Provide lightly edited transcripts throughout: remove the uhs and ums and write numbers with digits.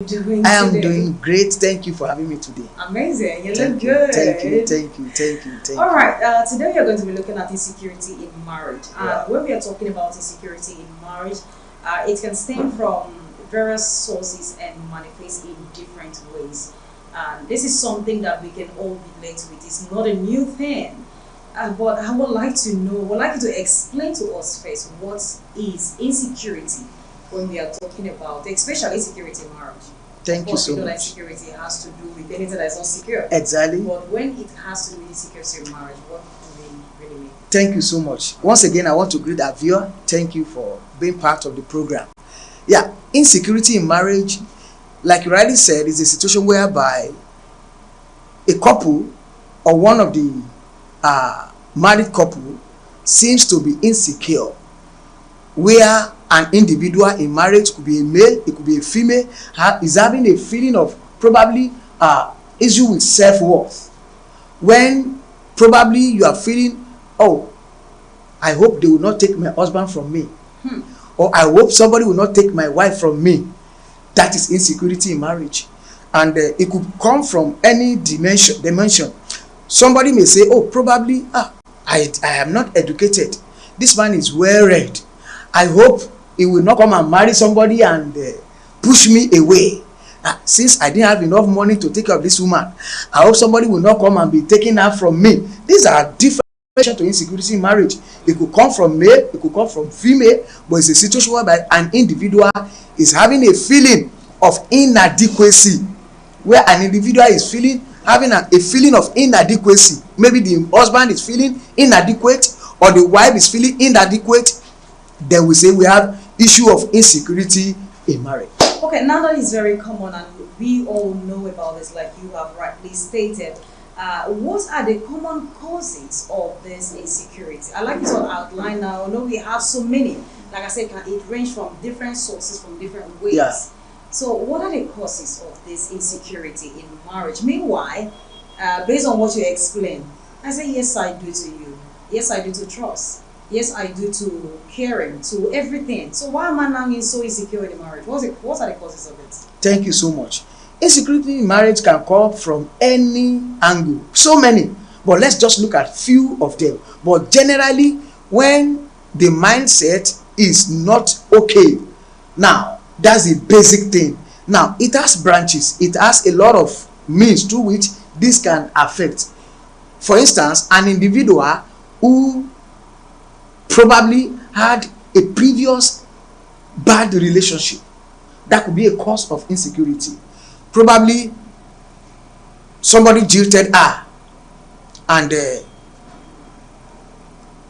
Doing I am today? doing great. Thank you for having me today. Amazing. You look Thank you, good. thank All you. right. Today we are going to be looking at insecurity in marriage. And Yeah. when we are talking about insecurity in marriage, it can stem from various sources and manifest in different ways. And this is something that we can all relate with. It's not a new thing. But I would like to know, would like you to explain to us first what is insecurity when we are talking about, especially insecurity in marriage. Thank you Of course, we so know that much. insecurity has to do with anything that is not secure. Exactly. But when it has to do with insecurity in marriage, what do we really mean? Thank you so much. Once again, I want to greet our viewer. Thank you for being part of the program. Yeah, insecurity in marriage, like you rightly said, is a situation whereby a couple or one of the married couple seems to be insecure, where an individual in marriage, could be a male, it could be a female, is having a feeling of probably issue with self-worth, when probably you are feeling, oh, I hope they will not take my husband from me, or I hope somebody will not take my wife from me. That is insecurity in marriage. And it could come from any dimension. Somebody may say, oh, probably I am not educated, this man is well read, I hope he will not come and marry somebody and push me away. Since I didn't have enough money to take care of this woman, I hope somebody will not come and be taking her from me. These are different to insecurity in marriage. It could come from male, it could come from female, but it's a situation whereby an individual is having a feeling of inadequacy, where an individual is having a feeling of inadequacy. Maybe the husband is feeling inadequate or the wife is feeling inadequate. Then we say we have issue of insecurity in marriage. Okay, now that is very common and we all know about this, like you have rightly stated. What are the common causes of this insecurity? I like you to outline now. I know we have so many. Like I said, it ranges from different sources, from different ways. Yeah. So what are the causes of this insecurity in marriage? Meanwhile, based on what you explained, I say, yes, I do to you. Yes, I do to trust. Yes, I do to caring, to everything. So why am I now being so insecure in marriage? What are the causes of it? Thank you so much. Insecurity in marriage can come from any angle. So many. But let's just look at few of them. But generally, when the mindset is not okay, now, that's the basic thing. Now, it has branches. It has a lot of means through which this can affect. For instance, an individual who probably had a previous bad relationship, that could be a cause of insecurity. Probably somebody jilted her and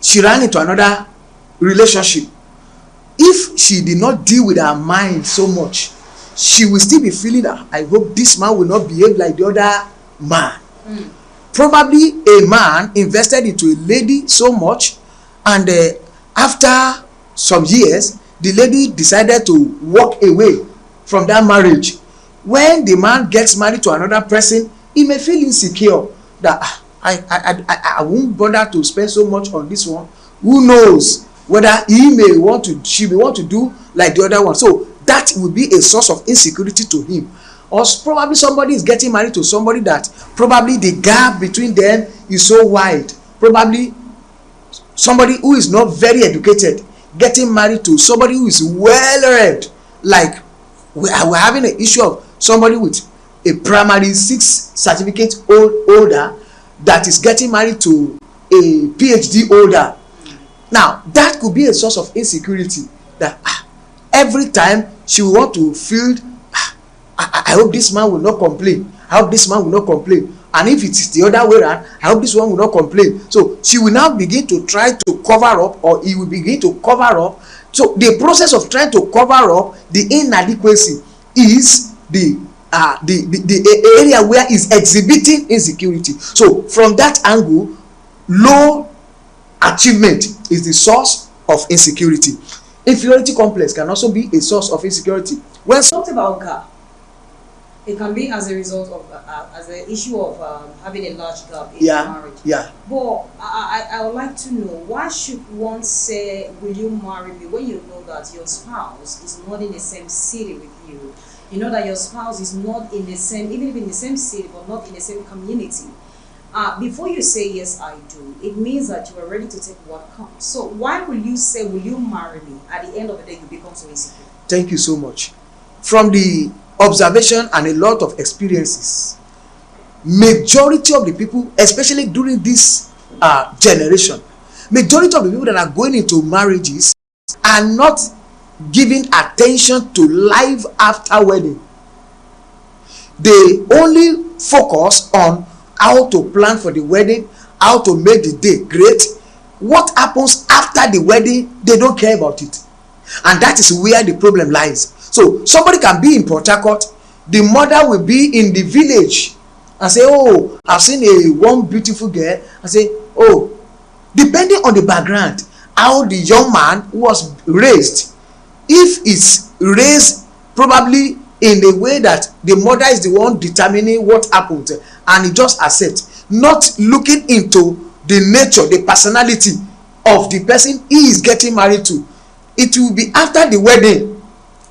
she ran into another relationship. If she did not deal with her mind so much, she will still be feeling that I hope this man will not behave like the other man. Probably a man invested into a lady so much, and after some years, the lady decided to walk away from that marriage. When the man gets married to another person, he may feel insecure that I won't bother to spend so much on this one. Who knows whether she may want to do like the other one. So that would be a source of insecurity to him. Or probably somebody is getting married to somebody that probably the gap between them is so wide. Probably somebody who is not very educated getting married to somebody who is well read. Like we're having an issue of somebody with a primary 6 certificate holder that is getting married to a PhD holder. Now that could be a source of insecurity, that every time she will want to feel I hope this man will not complain, I hope this man will not complain, and if it is the other way around, I hope this one will not complain. So she will now begin to try to cover up, or he will begin to cover up. So the process of trying to cover up the inadequacy is the area where is exhibiting insecurity. So from that angle, low achievement is the source of insecurity. Inferiority complex can also be a source of insecurity. When talked about gap, it can be as a result of as an issue of having a large gap in marriage. Yeah. But I would like to know, why should one say, will you marry me, when you know that your spouse is not in the same city with you? you know that your spouse is not in the same, even if in the same city, but not in the same community. Before you say yes, I do, it means that you are ready to take what comes. So why will you say, will you marry me? At the end of the day, you become so insecure. Thank you so much. From the observation and a lot of experiences, majority of the people, especially during this generation, majority of the people that are going into marriages are not giving attention to life after wedding. They only focus on how to plan for the wedding, how to make the day great. What happens after the wedding, they don't care about it. And that is where the problem lies. So somebody can be in Port Harcourt, the mother will be in the village and say, oh, I've seen one beautiful girl, and say, oh, depending on the background, how the young man was raised. If it's raised probably in the way that the mother is the one determining what happened, and he just accepts, not looking into the nature, the personality of the person he is getting married to, it will be after the wedding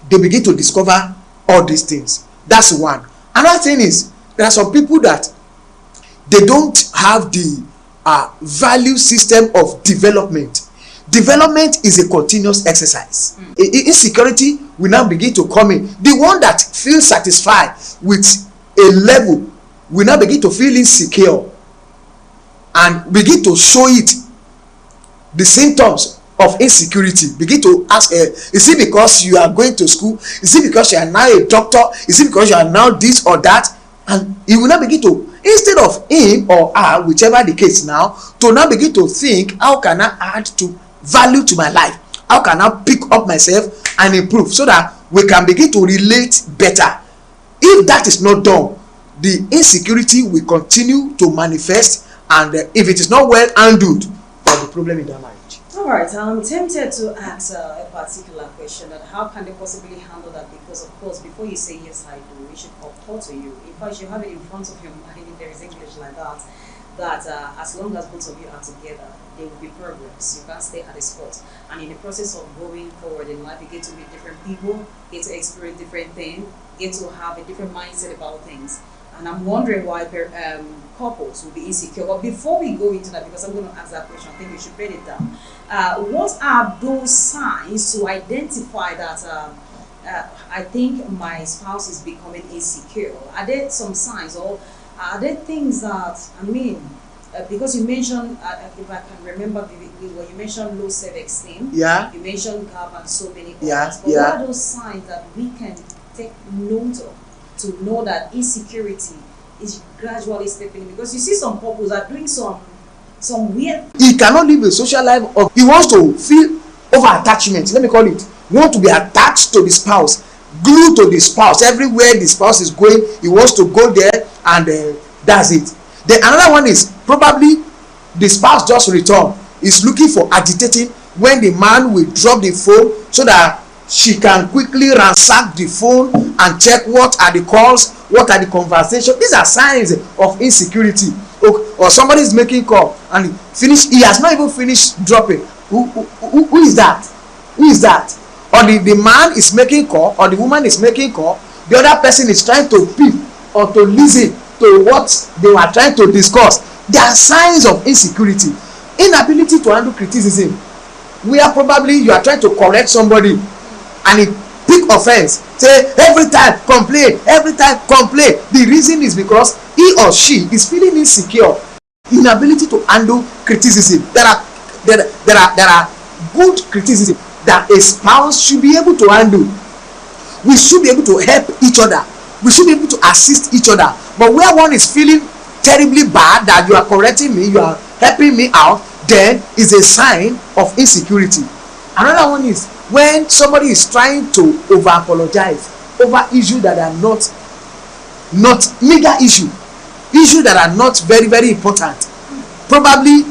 they begin to discover all these things. That's one. Another thing is, there are some people that they don't have the value system of development. Development is a continuous exercise. Insecurity will now begin to come in. The one that feels satisfied with a level will now begin to feel insecure and begin to show it. The symptoms of insecurity, begin to ask, is it because you are going to school? Is it because you are now a doctor? Is it because you are now this or that? And he will now begin to, instead of him or her, whichever the case now, to now begin to think, how can I add to value to my life? How can I pick up myself and improve, so that we can begin to relate better? If that is not done, the insecurity will continue to manifest, and if it is not well handled, there will be problem in their marriage. All right, I'm tempted to ask a particular question, that how can they possibly handle that? Because of course, before you say yes, I do, we should occur to you. In fact, you have it in front of your mind, if there is English like that, that as long as both of you are together, there will be progress. You can't stay at a spot. And in the process of going forward in life, you get to meet different people, get to experience different things, get to have a different mindset about things. And I'm wondering why couples will be insecure. But before we go into that, because I'm going to ask that question, I think we should break it down. What are those signs to identify that I think my spouse is becoming insecure? Are there some signs, or are there things that, I mean, because you mentioned, if I can remember vividly, well, you mentioned low self-esteem. Yeah. You mentioned gap and so many others. Yeah. But what are those signs that we can take note of to know that insecurity is gradually stepping in? Because you see some couples are doing some weird. He cannot live a social life of, he wants to feel over attachment, let me call it. He wants to be attached to the spouse, glued to the spouse. Everywhere the spouse is going, he wants to go there, and that's it. Then another one is probably the spouse just returned, is looking for agitating when the man will drop the phone, so that she can quickly ransack the phone and check what are the calls, what are the conversations. These are signs of insecurity. Or somebody is making call and he has not even finished dropping. Who is that? Who is that? Or the man is making call, or the woman is making call, the other person is trying to peep or to listen to what they were trying to discuss. There are signs of insecurity. Inability to handle criticism, where probably you are trying to correct somebody and he pick offense, say every time complain, every time complain. The reason is because he or she is feeling insecure. Inability to handle criticism. There are good criticism that a spouse should be able to handle. We should be able to help each other. We should be able to assist each other. But where one is feeling terribly bad that you are correcting me, you are helping me out, then is a sign of insecurity. Another one is when somebody is trying to over apologize over issues that are not mega issues that are not very, very important. Probably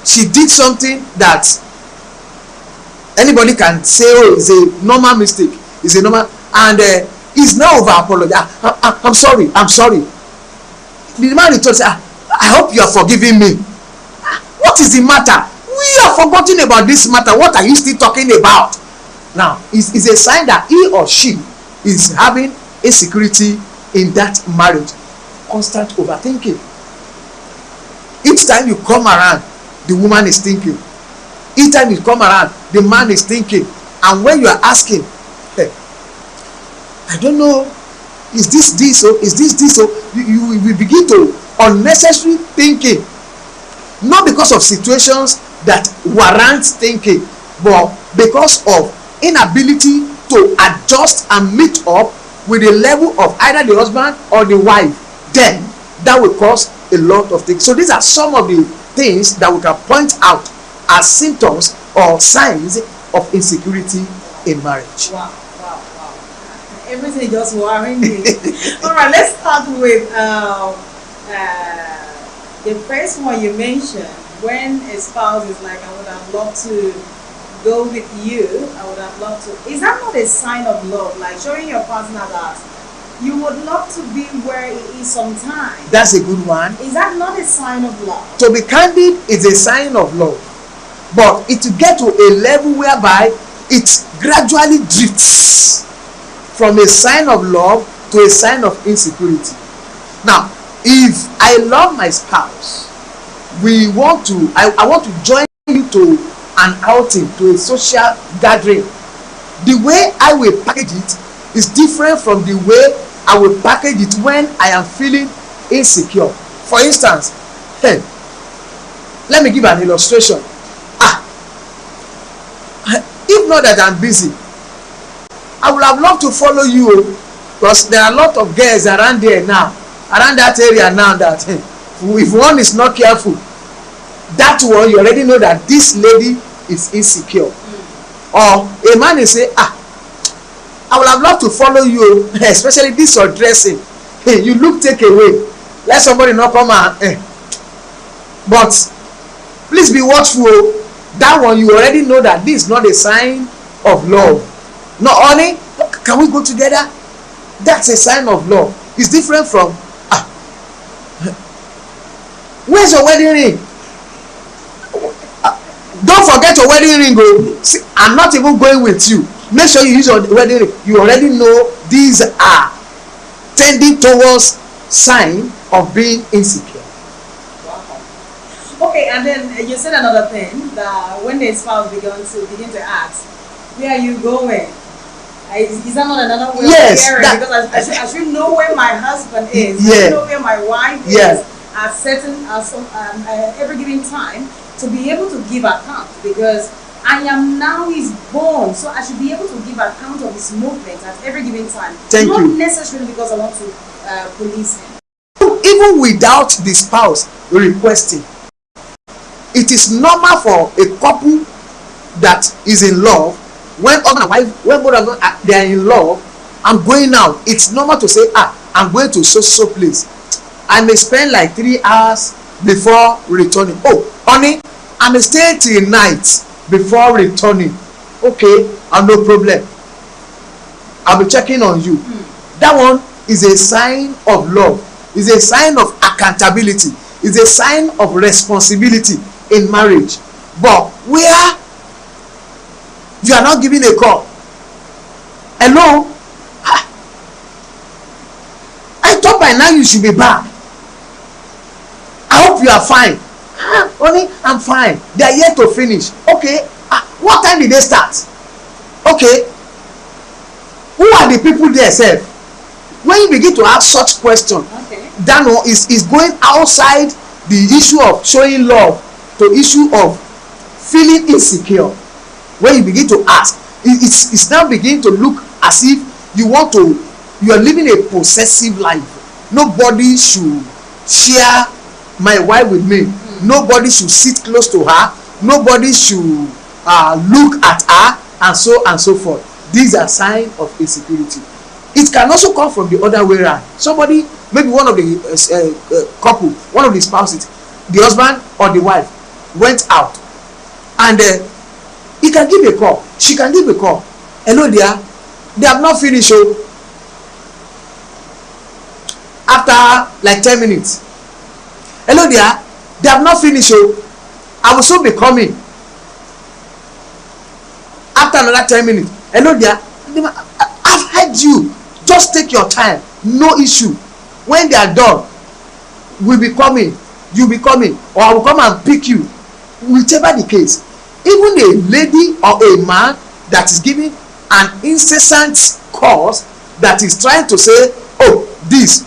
she did something that anybody can say, oh, it's a normal mistake, it's a normal, and is now over apologize. I'm sorry. The man returns, I hope you are forgiving me. What is the matter? We are forgetting about this matter. What are you still talking about? Now, it's a sign that he or she is having insecurity in that marriage? Constant overthinking. Each time you come around, the woman is thinking. Each time you come around, the man is thinking. And when you are asking, hey, I don't know, is this so? Is this so? You will begin to unnecessary thinking. Not because of situations that warrant thinking, but because of inability to adjust and meet up with the level of either the husband or the wife. Then that will cause a lot of things. So these are some of the things that we can point out as symptoms or signs of insecurity in marriage. Wow. Everything just worrying me. All right, let's start with the first one you mentioned. When a spouse is like, I would have loved to go with you, I would have loved to. Is that not a sign of love? Like showing your partner that you would love to be where he is sometimes. That's a good one. Is that not a sign of love? To be candid is a sign of love. But it will get to a level whereby it gradually drifts from a sign of love to a sign of insecurity. Now, if I love my spouse, I want to join you to an outing, to a social gathering. The way I will package it is different from the way I will package it when I am feeling insecure. For instance, hey, let me give an illustration. If not that I'm busy, I would have loved to follow you, because there are a lot of girls around there now, around that area now, that if one is not careful, that one you already know that this lady is insecure. Or a man is say, I would have loved to follow you, especially this your dressing. Hey, you look take away. Let somebody not come and but please be watchful. That one you already know that this is not a sign of love. No, honey, can we go together? That's a sign of love. It's different from where's your wedding ring? Don't forget your wedding ring. See, I'm not even going with you. Make sure you use your wedding ring. You already know these are tending towards sign of being insecure. Wow. Okay, and then you said another thing, that when the spouse begin to ask, where are you going? Is that not another way of hearing? Because I should know where my husband is. I should know where my wife is at every given time, to be able to give account, because I am now his born, so I should be able to give account of his movement at every given time. Not necessarily because I want to police him. Even without the spouse requesting, it is normal for a couple that is in love, when husband and wife, when both of them they are in love, I'm going out. It's normal to say, I'm going to so place. I may spend like 3 hours before returning. Oh, honey, I may stay till night before returning. Okay, no problem. I'll be checking on you. That one is a sign of love. Is a sign of accountability. Is a sign of responsibility in marriage. But where you are not giving a call, hello, I thought by now you should be back. I hope you are fine. Honey, I'm fine. They are yet to finish. Okay. What time did they start? Okay. Who are the people there, sir? When you begin to ask such questions, that one is going outside the issue of showing love to issue of feeling insecure. When you begin to ask, it's now beginning to look as if you are living a possessive life. Nobody should share my wife with me. Nobody should sit close to her. Nobody should look at her, and so forth. These are signs of insecurity. It can also come from the other way around. Somebody, maybe one of the couple, one of the spouses, the husband or the wife, went out, and he can give a call. She can give a call. Hello dear, they have not finished. After like 10 minutes. Hello dear, they have not finished. I will soon be coming. After another 10 minutes. Hello dear, I've heard you. just take your time, no issue. When they are done, we'll be coming, you'll be coming, or I will come and pick you. Whichever the case, even a lady or a man that is giving an incessant cause, that is trying to say, oh, this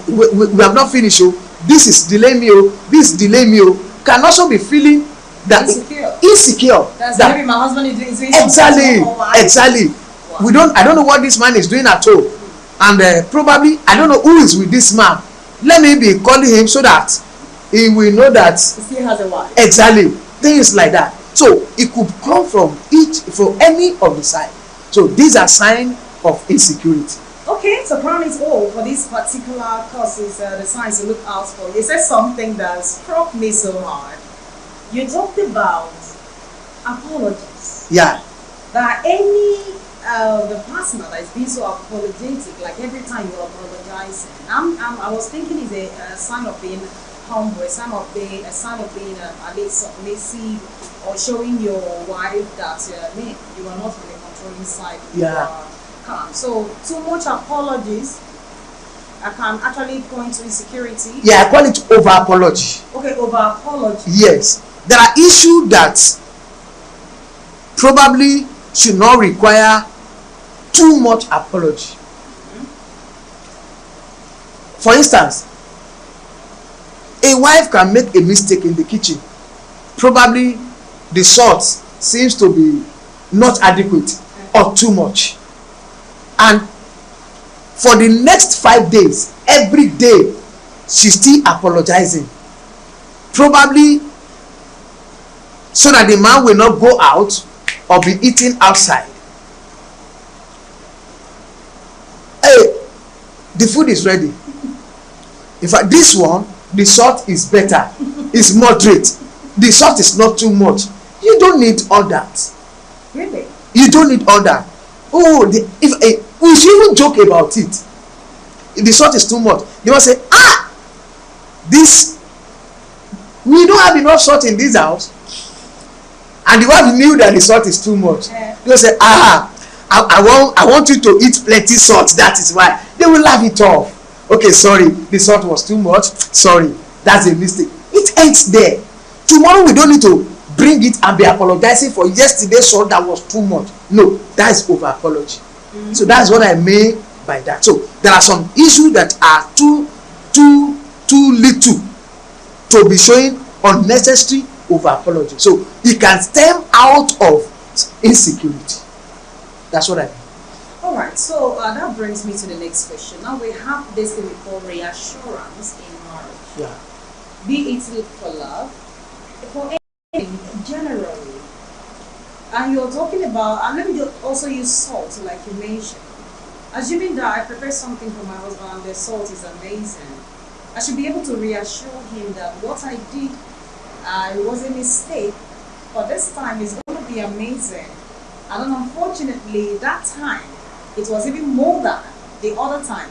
we have not finished, oh, this is delay me, oh, this delay me, oh, can also be feeling that insecure. That's that maybe my husband is doing exactly. Wow. I don't know what this man is doing at all, and probably I don't know who is with this man. Let me be calling him so that he will know that he still has a wife. Exactly, things like that. So it could come from any of the side. So these are signs of insecurity. Okay, so promise all for these particular causes, the signs to look out for. You said something that struck me so hard. You talked about apologies. Yeah. That any the partner that is being so apologetic, like every time you're apologizing, I was thinking is a sign of being humble, a sign of being at least submissive, or showing your wife that you are not on the controlling side. Yeah. So too much apologies can actually point to insecurity. Yeah, I call it over apology. Okay, over apology. Yes, there are issues that probably should not require too much apology. For instance, a wife can make a mistake in the kitchen. Probably the salt seems to be not adequate or too much, and for the next 5 days, every day she's still apologizing, probably so that the man will not go out or be eating outside. Hey, the food is ready. In fact, this one, the salt is better, it's moderate, the salt is not too much. You don't need all that. Really? You don't need all that. Oh, we should even joke about it. If the salt is too much, they will say, this, we don't have enough salt in this house. And the wife knew that the salt is too much. They will say, I want you to eat plenty salt, that is why. They will laugh it off. Okay, sorry, the salt was too much. Sorry, that's a mistake. It ends there. Tomorrow we don't need to bring it and be apologizing for yesterday's salt that was too much. No, that is over apology. So that's what I mean by that. So there are some issues that are too little to be showing unnecessary over apology. So it can stem out of insecurity. That's what I mean. All right. So that brings me to the next question. Now we have this thing we call reassurance in marriage. Yeah. Be it for love, for anything generally. And you're talking about, and let me just also use salt, like you mentioned. Assuming that I prepare something for my husband and the salt is amazing, I should be able to reassure him that what I did, it was a mistake, but this time is going to be amazing. And then unfortunately, that time, it was even more than the other time.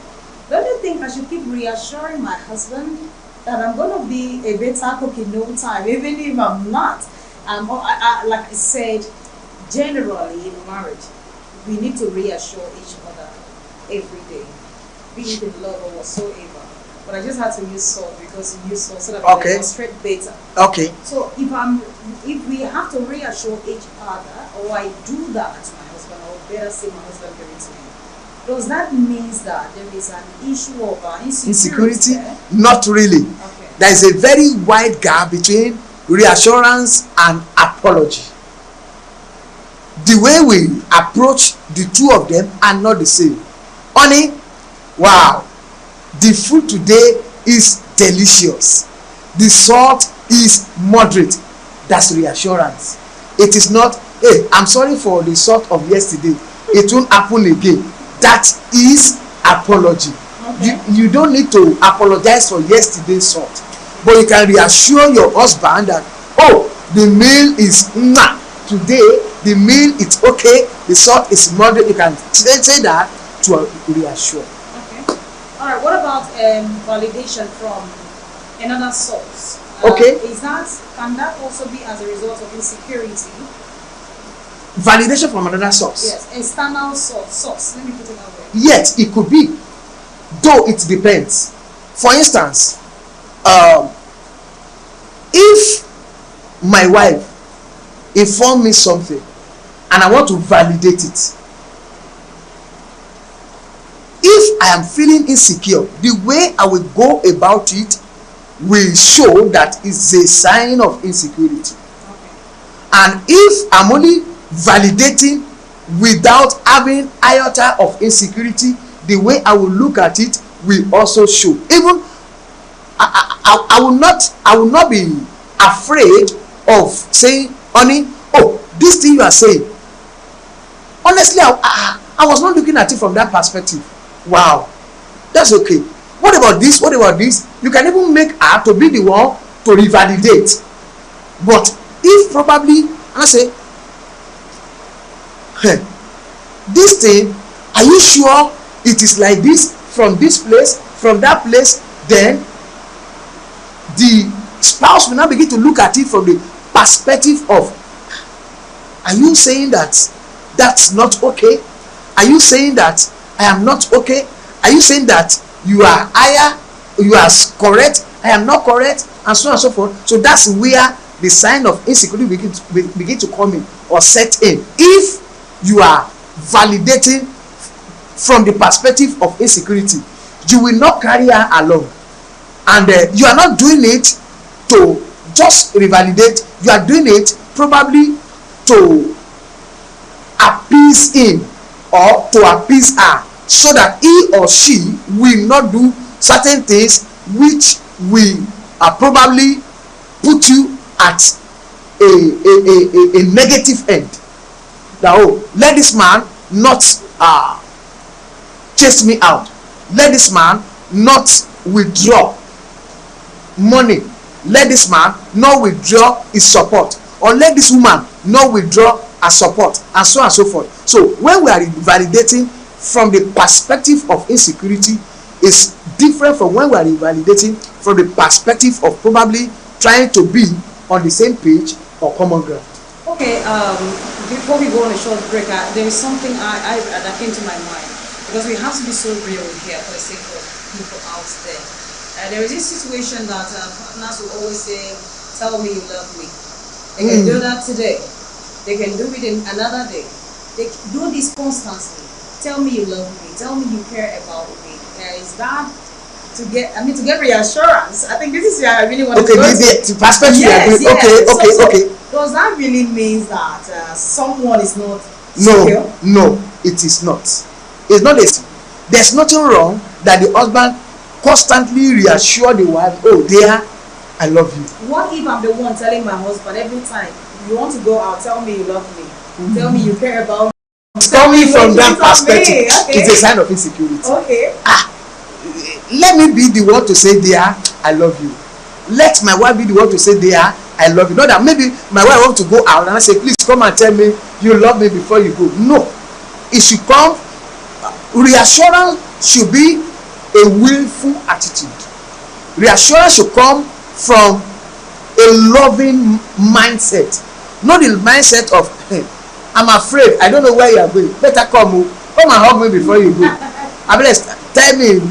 Don't you think I should keep reassuring my husband that I'm going to be a better cook in no time, even if I'm not? Like I said, generally in marriage, we need to reassure each other every day, be it in love or whatsoever. But I just had to use salt because you use salt so that we demonstrate better. Okay. So if we have to reassure each other, or I do that to my husband, or better say my husband give it to me, does that mean that there is an issue of insecurity there? Not really. Okay. There is a very wide gap between reassurance and apology. The way we approach the two of them are not the same. Honey, wow, the food today is delicious. The salt is moderate. That's reassurance. It is not, hey, I'm sorry for the salt of yesterday. It won't happen again. That is apology. Okay. You don't need to apologize for yesterday's salt. But you can reassure your husband that, oh, the meal is today, the meal is okay, the salt is moderate. You can say that to reassure. Okay. All right. What about validation from another source? Okay. Can that also be as a result of insecurity? validation from another source. Yes, external source. Let me put it that way. Yes, it could be, though it depends. For instance, if my wife inform me something and I want to validate it, if I am feeling insecure, the way I will go about it will show that it's a sign of insecurity. Okay. And if I'm only validating without having iota of insecurity, the way I will look at it will also show. Even I will not be afraid of saying, honey, oh, this thing you are saying, honestly, I was not looking at it from that perspective. Wow, that's okay. What about this? What about this? You can even make her to be the one to revalidate. But if probably I say, hey, this thing, are you sure it is like this from this place, from that place? Then the spouse will now begin to look at it from the perspective of, are you saying that that's not okay? Are you saying that I am not okay? Are you saying that you are higher, you are correct, I am not correct, and so on and so forth? So that's where the sign of insecurity begin to come in or set in. If you are validating from the perspective of insecurity, you will not carry her along, and you are not doing it to just revalidate. You are doing it probably to appease him or to appease her, so that he or she will not do certain things which will probably put you at a negative end. That, oh, let this man not chase me out, let this man not withdraw money, let this man not withdraw his support, or let this woman not withdraw her support, and so on and so forth. So when we are validating from the perspective of insecurity, is different from when we are invalidating from the perspective of probably trying to be on the same page or common ground. Okay, before we go on a short break, there is something that came to my mind, because we have to be so real here for the sake of people out there. There is this situation that partners will always say, tell me you love me. They can do that today, they can do it in another day, they do this constantly. Tell me you love me, tell me you care about me. There is that to get reassurance. I think this is where I really want to go. The perspective. Yes, yes. Okay. Does that really mean that someone is not secure? No, it is not. It's not a, there's nothing wrong that the husband constantly reassure the wife, oh dear, I love you. What if I'm the one telling my husband every time you want to go out, tell me you love me, tell me you care about me? Coming from that perspective, okay. It's a sign of insecurity. Okay. Let me be the one to say, dear, I love you. Let my wife be the one to say, dear, I love you. Not that maybe my wife wants to go out and I say, please come and tell me you love me before you go. No. It should come, reassurance should be a willful attitude. Reassurance should come from a loving mindset. Not the mindset of, hey, I'm afraid, I don't know where you are going. Better come and hug me before you go. I mean, tell me.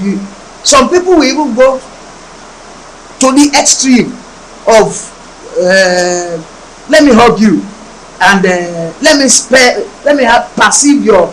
Some people will even go to the extreme of let me hug you and let me perceive your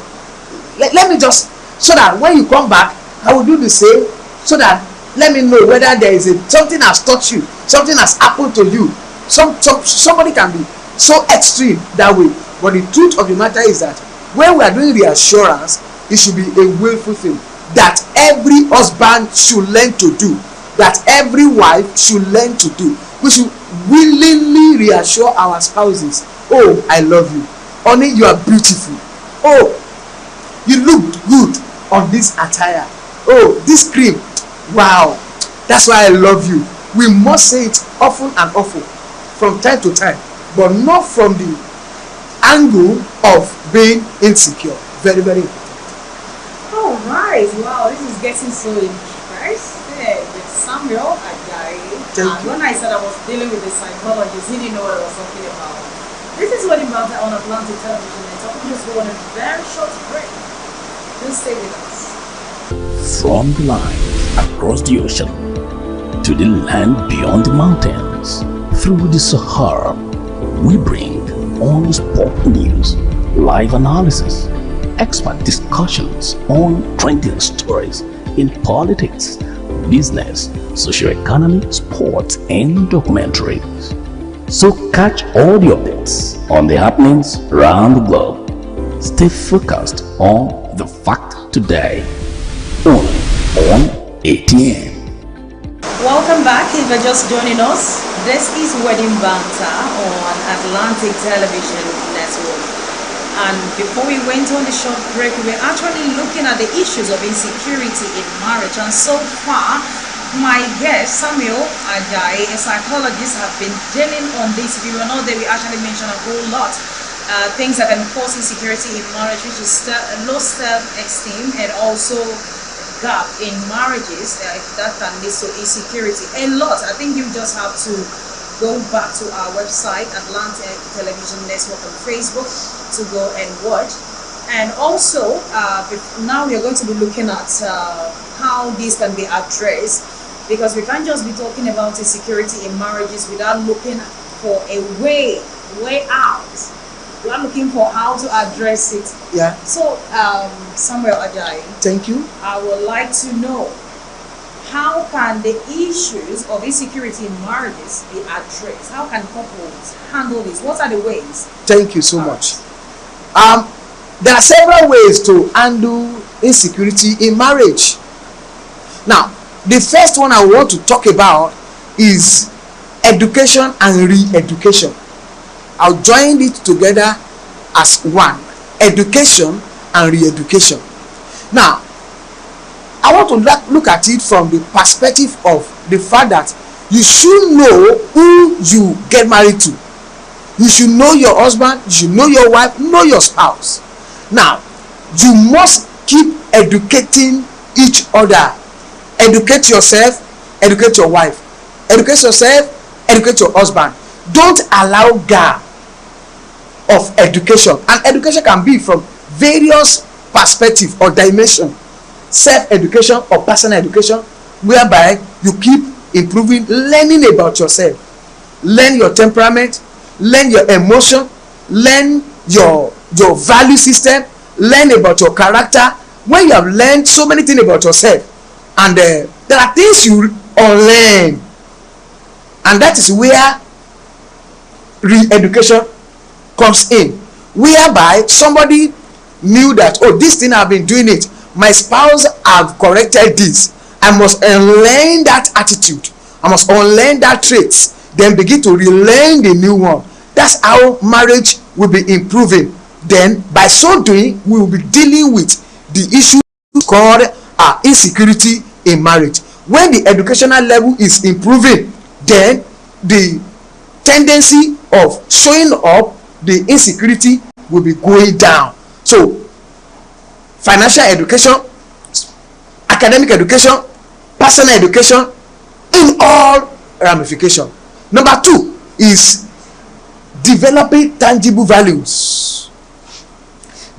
let me just, so that when you come back I will do the same, so that let me know whether there is something has touched you, something has happened to you. Somebody can be so extreme that way. But the truth of the matter is that when we are doing reassurance, it should be a willful thing that every husband should learn to do, that every wife should learn to do. We should willingly reassure our spouses, oh, I love you, honey, you are beautiful, oh, you look good on this attire, oh, this cream, wow, that's why I love you. We must say it often and often from time to time, but not from the angle of being insecure. Very, very important. All right. Wow, this is getting so interesting with Samuel Ajayi. And when I said I was dealing with the psychologist, he didn't know what I was talking about. This is Wedding Banter on Atlantic Television Network. We just go on a very short break. Just stay with us. From the line across the ocean to the land beyond the mountains, through the Sahara, we bring on sport news, live analysis, expert discussions on trending stories in politics, business, socio-economy, sports, and documentaries. So catch all the updates on the happenings around the globe. Stay focused on the fact today, only on ATN. Welcome back. If you're just joining us, this is Wedding Banter on Atlantic Television Network. And before we went on the short break, we were actually looking at the issues of insecurity in marriage. And so far, my guest, Samuel Ajayi, a psychologist, have been dealing on this. If you were not there, we actually mentioned a whole lot. Things that can cause insecurity in marriage, which is low self-esteem and also gap in marriages that can lead to insecurity. A lot. I think you just have to go back to our website, Atlantic Television Network on Facebook, to go and watch. And also, now we are going to be looking at how this can be addressed, because we can't just be talking about insecurity in marriages without looking for a way out. We are looking for how to address it. Yeah. So, Samuel Ajayi, Thank you. I would like to know, how can the issues of insecurity in marriages be addressed? How can couples handle this? What are the ways? Thank you so much. There are several ways to handle insecurity in marriage. Now, the first one I want to talk about is education and re-education. I'll join it together as one: education and re-education. Now, I want to look at it from the perspective of the fact that you should know who you get married to. You should know your husband, you should know your wife, know your spouse. Now, you must keep educating each other. Educate yourself, educate your wife. Educate yourself, educate your husband. Don't allow gap of education. And education can be from various perspectives or dimensions. Self-education or personal education, whereby you keep improving, learning about yourself. Learn your temperament, learn your emotion, learn your value system, learn about your character. When you have learned so many things about yourself, and there are things you unlearn, and that is where re-education comes in, whereby somebody knew that, oh, this thing I've been doing it, my spouse have corrected this, I must unlearn that attitude, I must unlearn that traits, then begin to relearn the new one. That's how marriage will be improving. Then by so doing, we will be dealing with the issue called insecurity in marriage. When the educational level is improving, then the tendency of showing up the insecurity will be going down. So financial education, academic education, personal education, in all ramifications. Number 2 is developing tangible values.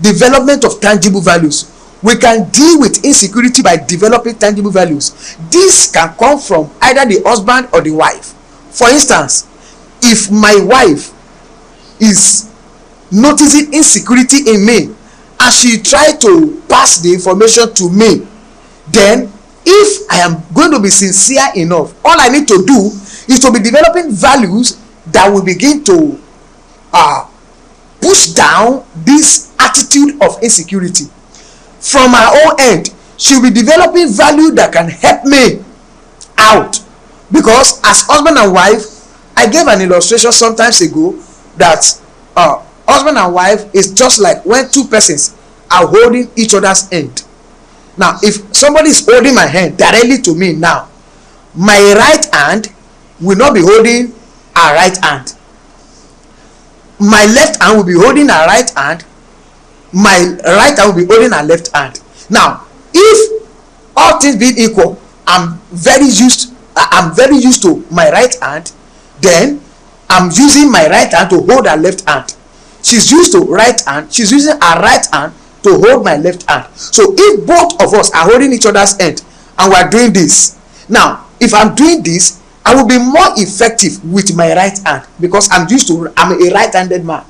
Development of tangible values. We can deal with insecurity by developing tangible values. This can come from either the husband or the wife. For instance, if my wife is noticing insecurity in me and she try to pass the information to me, then if I am going to be sincere enough, all I need to do is to be developing values that will begin to push down this attitude of insecurity. From her own end, she will be developing value that can help me out, because as husband and wife, I gave an illustration sometimes ago that husband and wife is just like when two persons are holding each other's hand. Now, if somebody is holding my hand directly to me now, my right hand will not be holding her right hand. My left hand will be holding her right hand. My right hand will be holding her left hand. Now, if all things being equal, I'm very used to my right hand, then I'm using my right hand to hold her left hand. She's used to right hand. She's using her right hand to hold my left hand. So if both of us are holding each other's hand and we are doing this, now if I'm doing this, I will be more effective with my right hand because I'm a right-handed man.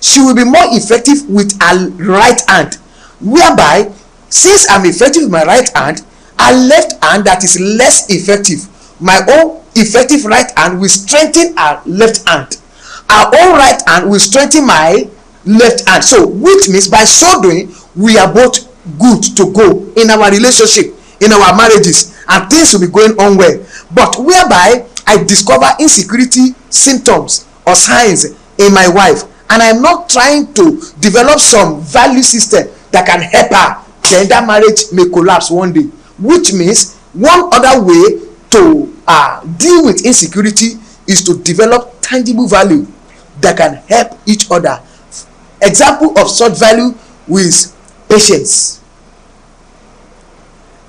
She will be more effective with her right hand, whereby since I'm effective with my right hand, her left hand that is less effective, my own effective right hand will strengthen her left hand. Our own right hand will strengthen my left hand. So which means by so doing, we are both good to go in our relationship, in our marriages, and things will be going on well. But whereby I discover insecurity symptoms or signs in my wife, and I'm not trying to develop some value system that can help her, then that marriage may collapse one day. Which means one other way to deal with insecurity is to develop tangible value that can help each other. Example of such value is patience.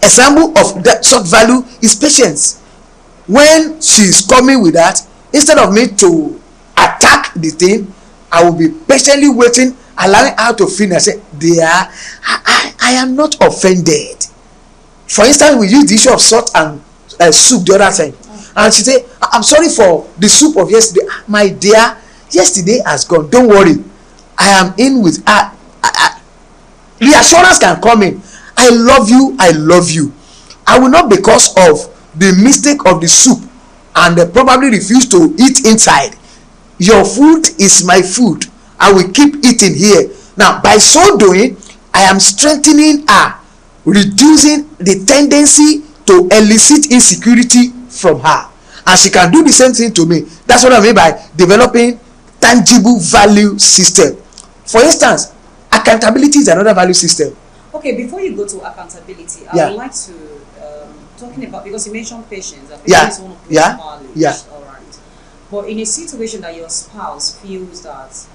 Example of that such value is patience. When she's coming with that, instead of me to attack the thing, I will be patiently waiting, allowing her to finish. I say, dear, I am not offended. For instance, we use the issue of salt and soup the other time, and she say, I'm sorry for the soup of yesterday. My dear, yesterday has gone, don't worry, I am in with her. Reassurance can come in. I love you, I love you. I will not, because of the mistake of the soup and probably refuse to eat inside. Your food is my food. I will keep eating here. Now by so doing, I am strengthening her, reducing the tendency to elicit insecurity from her, and she can do the same thing to me. That's what I mean by developing tangible value system. For instance, accountability is another value system. Okay, before you go to accountability, I would like to talking about, because you mentioned patience. Patience is one of those values. All right. But in a situation that your spouse feels that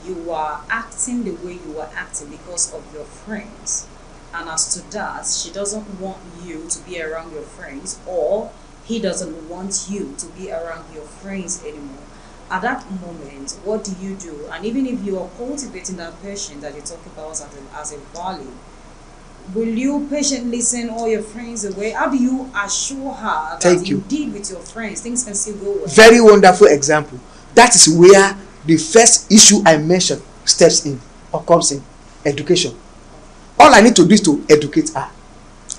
you are acting the way you are acting because of your friends, and as to that, she doesn't want you to be around your friends, or he doesn't want you to be around your friends anymore. At that moment, what do you do? And even if you are cultivating that patience that you talk about as a value, will you patiently send all your friends away? How do you assure her that indeed with your friends things can still go well? Very wonderful example. That is where the first issue I mentioned steps in or comes in: education. All I need to do is to educate her.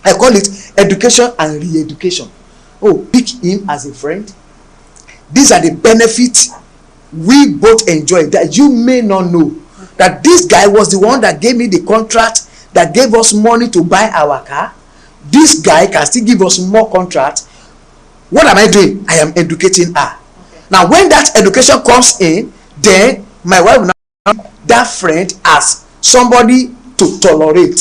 I call it education and re-education. Oh, pick him as a friend. These are the benefits we both enjoy that you may not know. That this guy was the one that gave me the contract, that gave us money to buy our car. This guy can still give us more contract. What am I doing? I am educating her. Okay. Now when that education comes in, then my wife will now have that friend as somebody to tolerate.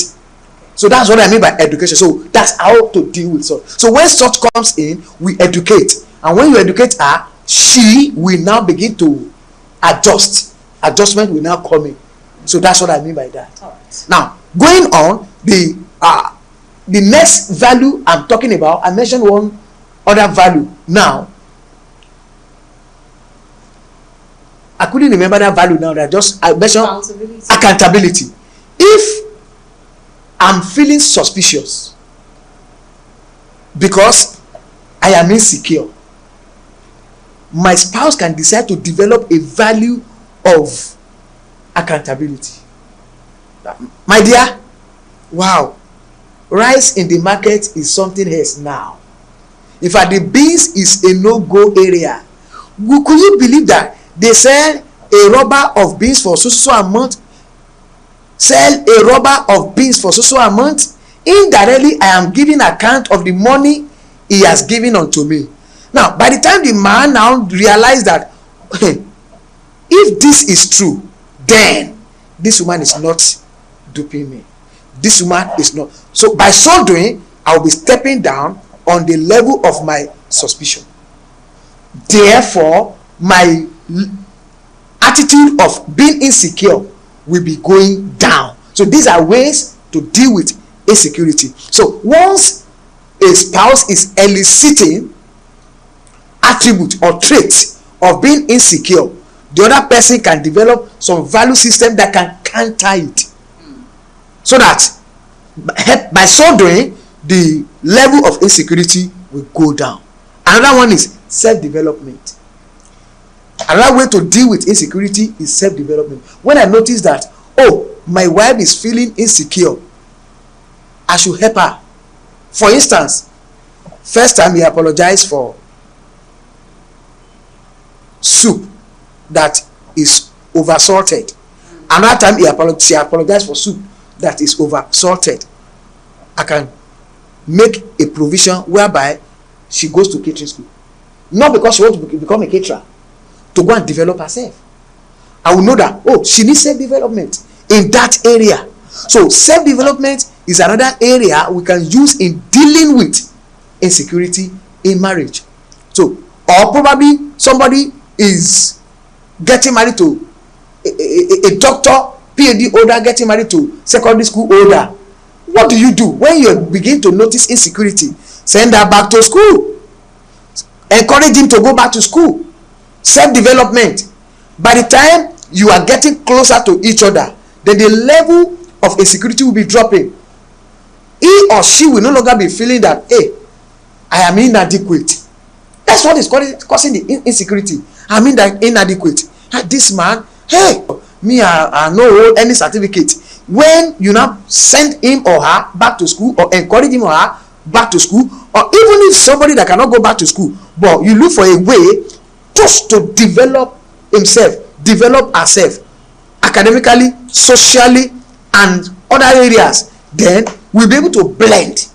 So that's what I mean by education. So that's how to deal with such. So when such comes in, we educate. And when you educate her, she will now begin to adjust. Adjustment will now come in. So that's what I mean by that. All right. Now, going on, the next value I'm talking about, I mentioned one other value. Now, I couldn't remember that value now. I mentioned accountability. If I'm feeling suspicious because I am insecure, my spouse can decide to develop a value of accountability. My dear, wow, rice in the market is something else now. In fact, the beans is a no-go area. Could you believe that they sell a rubber of beans for so a month? Sell a rubber of beans for so a month? Indirectly, I am giving account of the money he has given unto me. Now, by the time the man now realized that if this is true, then this woman is not duping me. This woman is not. So by so doing, I will be stepping down on the level of my suspicion. Therefore, my attitude of being insecure will be going down. So these are ways to deal with insecurity. So once a spouse is eliciting attribute or traits of being insecure, the other person can develop some value system that can counter it, so that by so doing the level of insecurity will go down. Another one is self-development. Another way to deal with insecurity is self-development. When I notice that, oh, my wife is feeling insecure, I should help her. For instance, first time he apologized for soup that is over salted. Another time she apologized for soup that is over salted. I can make a provision whereby she goes to catering school, not because she wants to become a caterer, to go and develop herself. I will know that, oh, she needs self-development in that area. So self-development is another area we can use in dealing with insecurity in marriage. So, or probably somebody is getting married to a doctor, PhD holder, getting married to secondary school holder. What do you do when you begin to notice insecurity? Send her back to school. Encourage him to go back to school. Self-development. By the time you are getting closer to each other, then the level of insecurity will be dropping. He or she will no longer be feeling that, hey, I am inadequate. That's what is causing the insecurity. I mean that inadequate. This man, hey, me, I no hold any certificate. When you now send him or her back to school, or encourage him or her back to school, or even if somebody that cannot go back to school, but you look for a way just to develop himself, develop herself, academically, socially, and other areas, then we'll be able to blend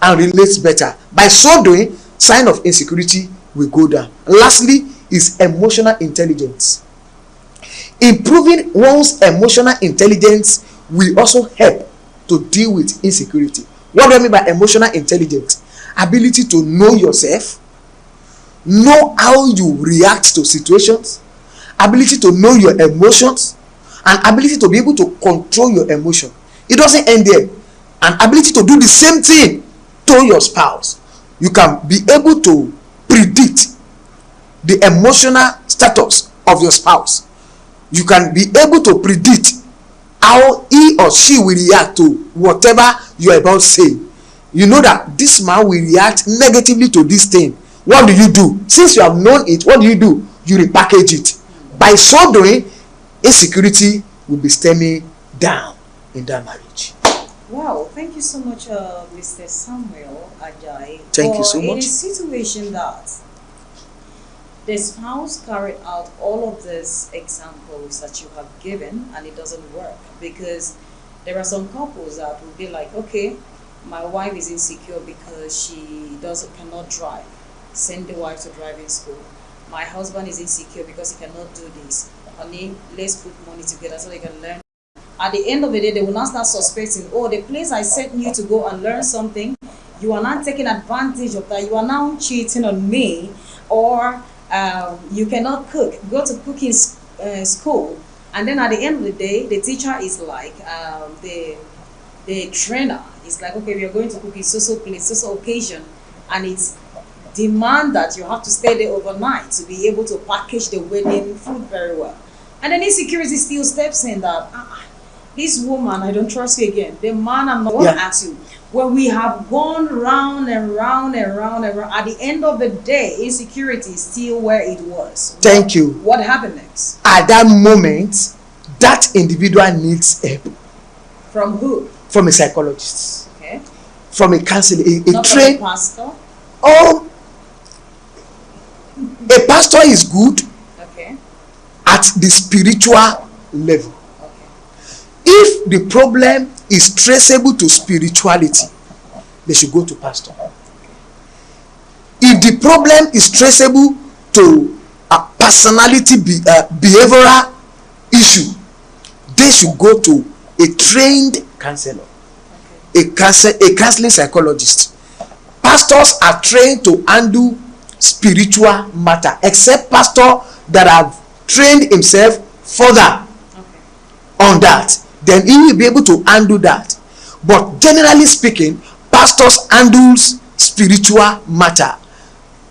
and relate better. By so doing, sign of insecurity will go down. Lastly is emotional intelligence. Improving one's emotional intelligence will also help to deal with insecurity. What do I mean by emotional intelligence? Ability to know yourself, know how you react to situations, ability to know your emotions, and ability to be able to control your emotion. It doesn't end there. An ability to do the same thing to your spouse. You can be able to predict the emotional status of your spouse. You can be able to predict how he or she will react to whatever you are about to say. You know that this man will react negatively to this thing. What do you do? Since you have known it, what do? You repackage it. By so doing, insecurity will be stemming down in that marriage. Wow, thank you so much, Mr. Samuel Ajay. Thank you so much. In a situation that the spouse carried out all of these examples that you have given and it doesn't work, because there are some couples that will be like, okay, my wife is insecure because she cannot drive. Send the wife to driving school. My husband is insecure because he cannot do this. Honey, let's put money together so they can learn. At the end of the day, they will not start suspecting, oh, the place I sent you to go and learn something, you are not taking advantage of that. You are now cheating on me, or you cannot cook. Go to cooking school, and then at the end of the day, the teacher is like, the trainer is like, okay, we are going to cook in so place, so occasion, and it's demand that you have to stay there overnight to be able to package the wedding food very well. And then insecurity still steps in that, this woman, I don't trust you again. The man, I'm not going to ask you. When we have gone round and round and round and round, at the end of the day, insecurity is still where it was. Thank you. What happened next? At that moment, that individual needs help. From who? From a psychologist. Okay. From a counselor, Not from a pastor? Oh, a pastor is good. Okay. At the spiritual level. Okay. If the problem is traceable to spirituality, they should go to pastor. If the problem is traceable to a personality behavioral issue, they should go to a trained counselor, a counseling psychologist. Pastors are trained to handle spiritual matter, except pastor that have trained himself further on that, then he will be able to handle that. But generally speaking, pastors handles spiritual matter.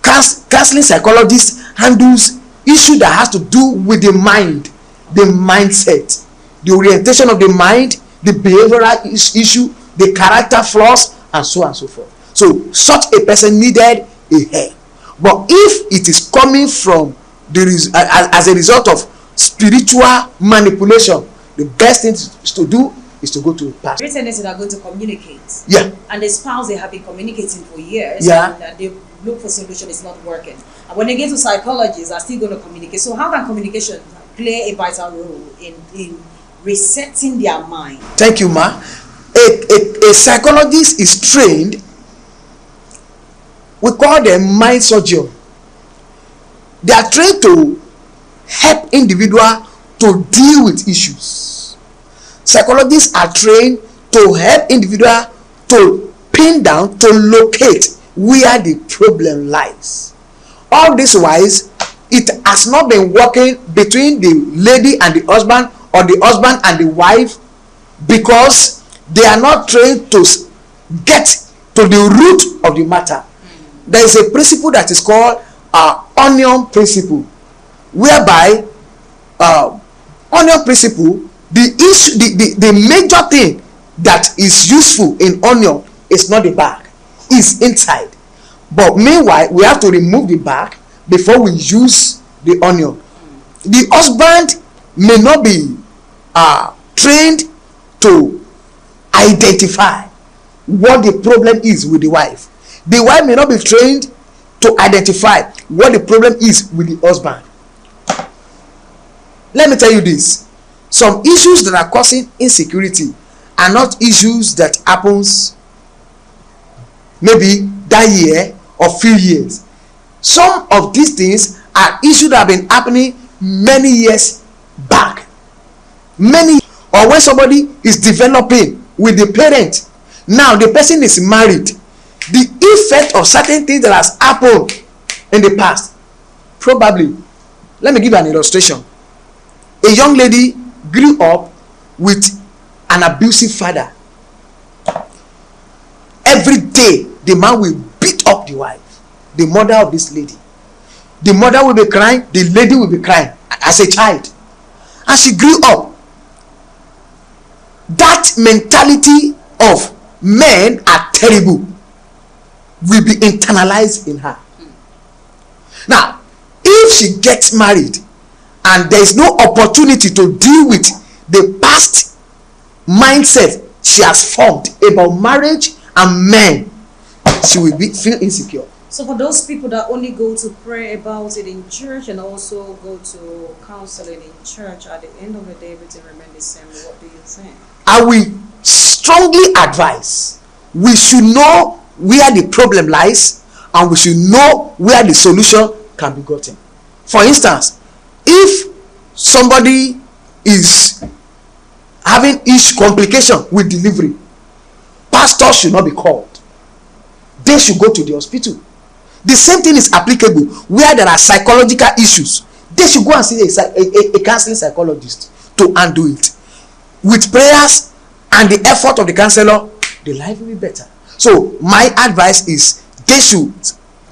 Counseling psychologist handles issue that has to do with the mind, the mindset, the orientation of the mind, the behavioral issue, the character flaws, and so on and so forth. So such a person needed a help. But if it is coming from as a result of spiritual manipulation, the best thing to do is to go to a pastor. Witnesses are going to communicate. Yeah. And the spouse, they have been communicating for years. Yeah. And they look for solution, it's not working. And when they get to psychologists, are still going to communicate. So how can communication play a vital role in resetting their mind? Thank you, ma. A psychologist is trained. We call them mind surgeon. They are trained to help individual to deal with issues. Psychologists are trained to help individual to pin down, to locate where the problem lies. All this wise, it has not been working between the lady and the husband, or the husband and the wife, because they are not trained to get to the root of the matter. There is a principle that is called onion principle, whereby onion principle, the major thing that is useful in onion is not the back, is inside. But meanwhile, we have to remove the back before we use the onion. The husband may not be trained to identify what the problem is with the wife. The wife may not be trained to identify what the problem is with the husband. Let me tell you this. Some issues that are causing insecurity are not issues that happens maybe that year or few years. Some of these things are issues that have been happening many years back. Or when somebody is developing with the parent, now the person is married, the effect of certain things that has happened in the past, probably, let me give you an illustration. A young lady grew up with an abusive father. Every day the man will beat up the wife, the mother of this lady. The mother will be crying, the lady will be crying as a child. And she grew up. That mentality of men are terrible will be internalized in her. Now, if she gets married and there is no opportunity to deal with the past mindset she has formed about marriage and men, she will feel insecure. So for those people that only go to pray about it in church and also go to counseling in church, at the end of the day everything remains the same, what do you think? I will strongly advise we should know where the problem lies, and we should know where the solution can be gotten. For instance, if somebody is having complication with delivery, pastors should not be called. They should go to the hospital. The same thing is applicable where there are psychological issues. They should go and see a counseling psychologist to undo it. With prayers and the effort of the counselor, the life will be better. So my advice is they should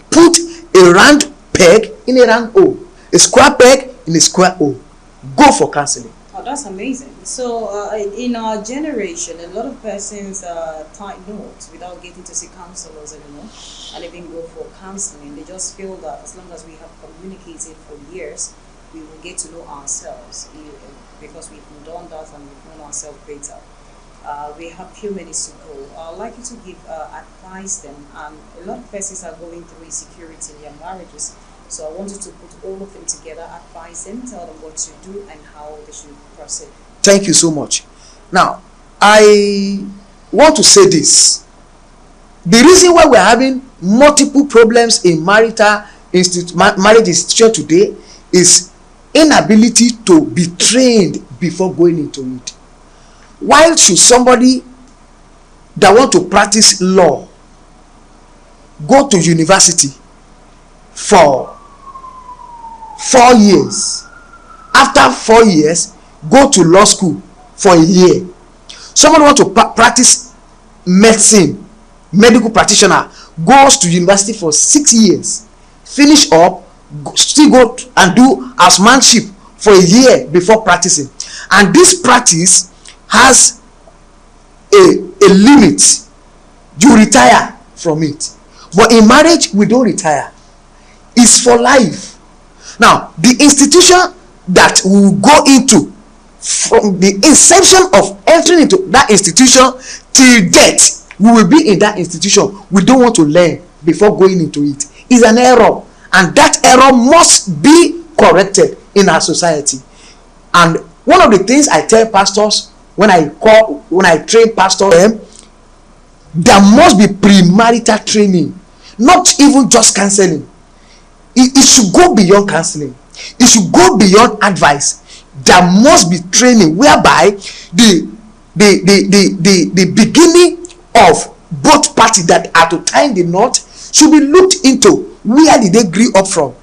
put a round peg in a round hole, a square peg in a square hole. Go for counseling. Oh, that's amazing. So in our generation, a lot of persons tie knots without getting to see counselors anymore, and even go for counseling. They just feel that as long as we have communicated for years, we will get to know ourselves, because we've done that and we've known ourselves better. We have a few minutes to go. I'd like you to give advice them. A lot of persons are going through insecurity in their marriages. So I wanted to put all of them together, advise them, tell them what to do and how they should proceed. Thank you so much. Now, I want to say this. The reason why we're having multiple problems in marriage institution today is inability to be trained before going into it. Why should somebody that want to practice law go to university for 4 years? After 4 years, go to law school for a year. Someone want to practice medicine, medical practitioner, goes to university for 6 years, finish up, still go and do housemanship for a year before practicing, and this practice has a limit. You retire from it. But in marriage, we don't retire. It's for life. Now, the institution that we will go into, from the inception of entering into that institution till death, we will be in that institution. We don't want to learn before going into it. It's an error, and that error must be corrected in our society. And one of the things I tell pastors when I train pastors, there must be premarital training, not even just counseling. It should go beyond counseling. It should go beyond advice. There must be training whereby the beginning of both parties that are to tie the knot should be looked into. Where did they grow up from?